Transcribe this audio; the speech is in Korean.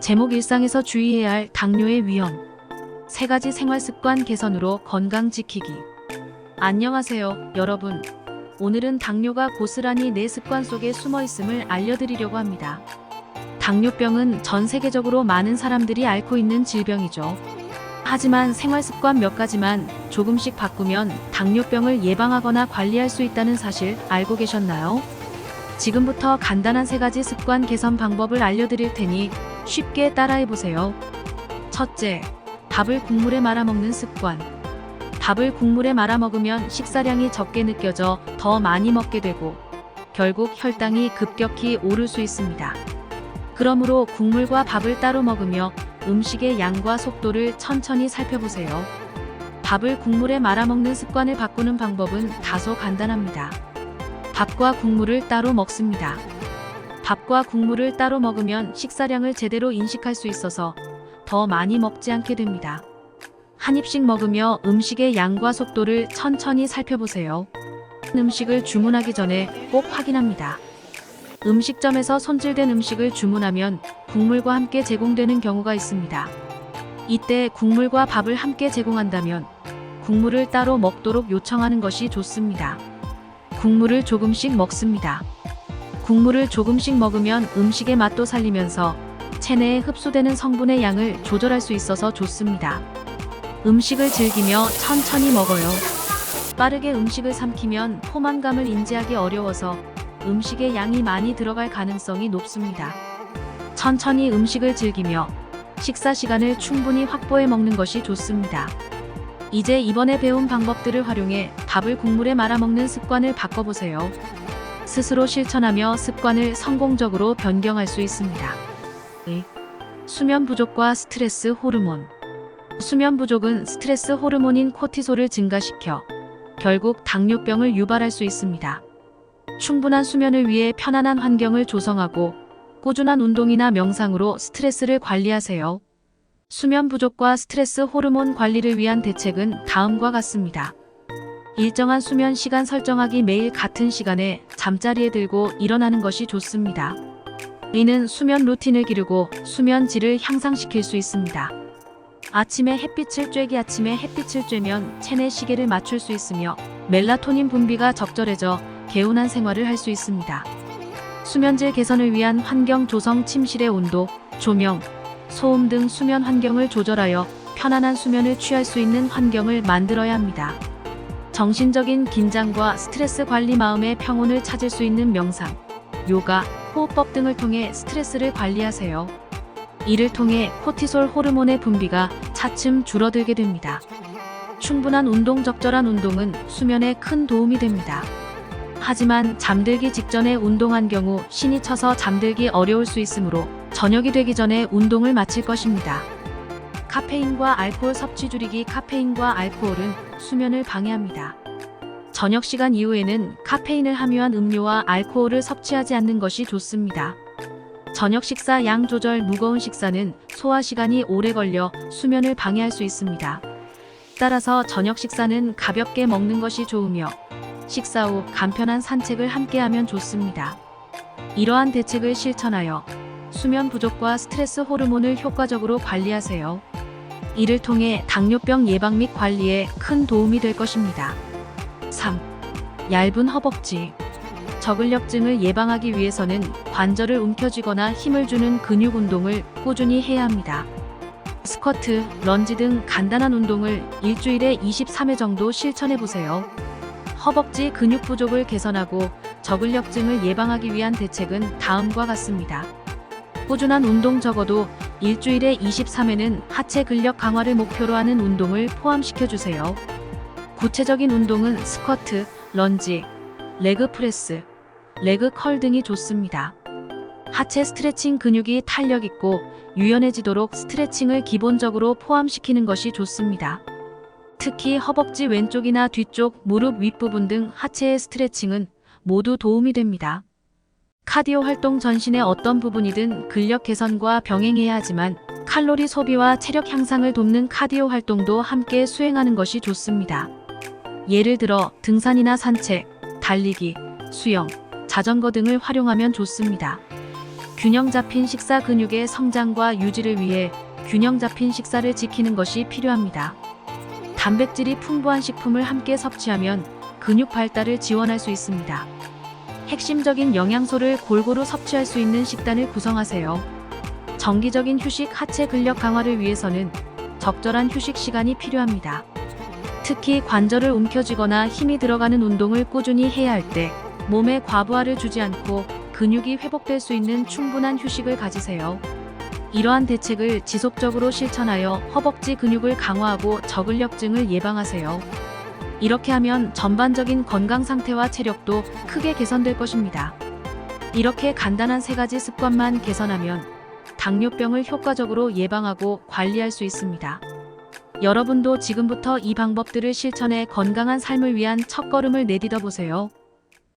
제목 일상에서 주의해야 할 당뇨의 위험. 3가지 생활습관 개선으로 건강 지키기. 안녕하세요, 여러분. 오늘은 당뇨가 고스란히 내 습관 속에 숨어 있음을 알려드리려고 합니다. 당뇨병은 전 세계적으로 많은 사람들이 앓고 있는 질병이죠. 하지만 생활습관 몇 가지만 조금씩 바꾸면 당뇨병을 예방하거나 관리할 수 있다는 사실 알고 계셨나요? 지금부터 간단한 3가지 습관 개선 방법을 알려드릴 테니 쉽게 따라해보세요. 첫째, 밥을 국물에 말아먹는 습관. 밥을 국물에 말아먹으면 식사량이 적게 느껴져 더 많이 먹게 되고 결국 혈당이 급격히 오를 수 있습니다. 그러므로 국물과 밥을 따로 먹으며 음식의 양과 속도를 천천히 살펴보세요. 밥을 국물에 말아먹는 습관을 바꾸는 방법은 다소 간단합니다. 밥과 국물을 따로 먹습니다. 밥과 국물을 따로 먹으면 식사량을 제대로 인식할 수 있어서 더 많이 먹지 않게 됩니다. 한 입씩 먹으며 음식의 양과 속도를 천천히 살펴보세요. 음식을 주문하기 전에 꼭 확인합니다. 음식점에서 손질된 음식을 주문하면 국물과 함께 제공되는 경우가 있습니다. 이때 국물과 밥을 함께 제공한다면 국물을 따로 먹도록 요청하는 것이 좋습니다. 국물을 조금씩 먹습니다. 국물을 조금씩 먹으면 음식의 맛도 살리면서 체내에 흡수되는 성분의 양을 조절할 수 있어서 좋습니다. 음식을 즐기며 천천히 먹어요. 빠르게 음식을 삼키면 포만감을 인지하기 어려워서 음식의 양이 많이 들어갈 가능성이 높습니다. 천천히 음식을 즐기며 식사 시간을 충분히 확보해 먹는 것이 좋습니다. 이제 이번에 배운 방법들을 활용해 밥을 국물에 말아먹는 습관을 바꿔보세요. 스스로 실천하며 습관을 성공적으로 변경할 수 있습니다. 수면 부족과 스트레스 호르몬. 수면 부족은 스트레스 호르몬인 코티솔을 증가시켜 결국 당뇨병을 유발할 수 있습니다. 충분한 수면을 위해 편안한 환경을 조성하고 꾸준한 운동이나 명상으로 스트레스를 관리하세요. 수면 부족과 스트레스 호르몬 관리를 위한 대책은 다음과 같습니다. 일정한 수면 시간 설정하기. 매일 같은 시간에 잠자리에 들고 일어나는 것이 좋습니다. 이는 수면 루틴을 기르고 수면 질을 향상시킬 수 있습니다. 아침에 햇빛을 쬐면 체내 시계를 맞출 수 있으며 멜라토닌 분비가 적절해져 개운한 생활을 할 수 있습니다. 수면질 개선을 위한 환경 조성. 침실의 온도, 조명, 소음 등 수면 환경을 조절하여 편안한 수면을 취할 수 있는 환경을 만들어야 합니다. 정신적인 긴장과 스트레스 관리. 마음의 평온을 찾을 수 있는 명상, 요가, 호흡법 등을 통해 스트레스를 관리하세요. 이를 통해 코티솔 호르몬의 분비가 차츰 줄어들게 됩니다. 충분한 운동. 적절한 운동은 수면에 큰 도움이 됩니다. 하지만 잠들기 직전에 운동한 경우 신이 쳐서 잠들기 어려울 수 있으므로 저녁이 되기 전에 운동을 마칠 것입니다. 카페인과 알코올 섭취 줄이기. 카페인과 알코올은 수면을 방해합니다. 저녁 시간 이후에는 카페인을 함유한 음료와 알코올을 섭취하지 않는 것이 좋습니다. 저녁 식사 양 조절. 무거운 식사는 소화 시간이 오래 걸려 수면을 방해할 수 있습니다. 따라서 저녁 식사는 가볍게 먹는 것이 좋으며 식사 후 간편한 산책을 함께하면 좋습니다. 이러한 대책을 실천하여 수면 부족과 스트레스 호르몬을 효과적으로 관리하세요. 이를 통해 당뇨병 예방 및 관리에 큰 도움이 될 것입니다. 3. 얇은 허벅지. 저근력증을 예방하기 위해서는 관절을 움켜쥐거나 힘을 주는 근육 운동을 꾸준히 해야 합니다. 스쿼트, 런지 등 간단한 운동을 일주일에 23회 정도 실천해보세요. 허벅지 근육 부족을 개선하고 저근력증을 예방하기 위한 대책은 다음과 같습니다. 꾸준한 운동. 적어도 일주일에 23회는 하체 근력 강화를 목표로 하는 운동을 포함시켜주세요. 구체적인 운동은 스쿼트, 런지, 레그 프레스, 레그 컬 등이 좋습니다. 하체 스트레칭. 근육이 탄력 있고 유연해지도록 스트레칭을 기본적으로 포함시키는 것이 좋습니다. 특히 허벅지 왼쪽이나 뒤쪽, 무릎 윗부분 등 하체의 스트레칭은 모두 도움이 됩니다. 카디오 활동. 전신의 어떤 부분이든 근력 개선과 병행해야 하지만 칼로리 소비와 체력 향상을 돕는 카디오 활동도 함께 수행하는 것이 좋습니다. 예를 들어 등산이나 산책, 달리기, 수영, 자전거 등을 활용하면 좋습니다. 균형 잡힌 식사 근육의 성장과 유지를 위해 균형 잡힌 식사를 지키는 것이 필요합니다. 단백질이 풍부한 식품을 함께 섭취하면 근육 발달을 지원할 수 있습니다. 핵심적인 영양소를 골고루 섭취할 수 있는 식단을 구성하세요. 정기적인 휴식, 하체 근력 강화를 위해서는 적절한 휴식 시간이 필요합니다. 특히 관절을 움켜쥐거나 힘이 들어가는 운동을 꾸준히 해야 할 때 몸에 과부하를 주지 않고 근육이 회복될 수 있는 충분한 휴식을 가지세요. 이러한 대책을 지속적으로 실천하여 허벅지 근육을 강화하고 저근력증을 예방하세요. 이렇게 하면 전반적인 건강 상태와 체력도 크게 개선될 것입니다. 이렇게 간단한 3가지 습관만 개선하면 당뇨병을 효과적으로 예방하고 관리할 수 있습니다. 여러분도 지금부터 이 방법들을 실천해 건강한 삶을 위한 첫걸음을 내딛어 보세요.